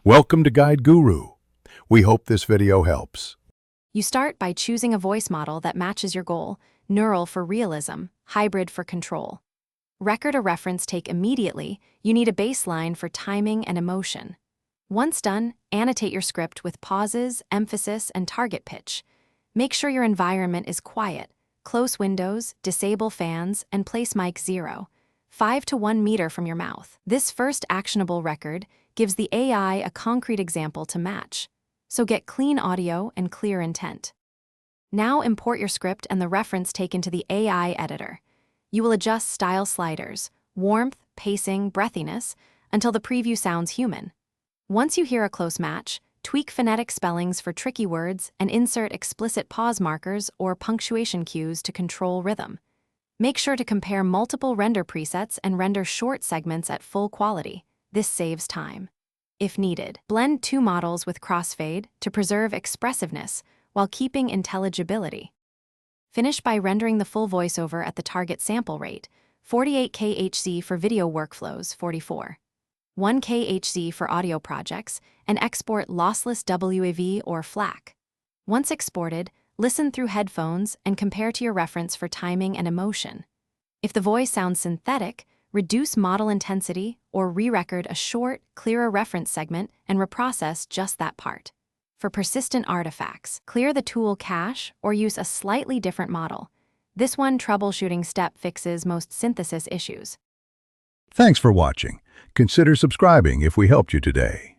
Welcome to Guide Guru. We hope this video helps. You start by choosing a voice model that matches your goal: neural for realism, hybrid for control. Record a reference take immediately. You need a baseline for timing and emotion. Once done, annotate your script with pauses, emphasis, and target pitch. Make sure your environment is quiet. Close windows, disable fans, and place mic 0, 5 to 1 meter from your mouth. This first actionable record gives the AI a concrete example to match. So get clean audio and clear intent. Now import your script and the reference take into the AI editor. You will adjust style sliders, warmth, pacing, breathiness, until the preview sounds human. Once you hear a close match, tweak phonetic spellings for tricky words and insert explicit pause markers or punctuation cues to control rhythm. Make sure to compare multiple render presets and render short segments at full quality. This saves time. If needed, blend two models with crossfade to preserve expressiveness while keeping intelligibility. Finish by rendering the full voiceover at the target sample rate, 48 kHz for video workflows, 44. 1 kHz for audio projects, and export lossless WAV or FLAC. Once exported, listen through headphones and compare to your reference for timing and emotion. If the voice sounds synthetic, reduce model intensity or re-record a short, clearer reference segment and reprocess just that part. For persistent artifacts, clear the tool cache or use a slightly different model. This one troubleshooting step fixes most synthesis issues. Thanks for watching. Consider subscribing if we helped you today.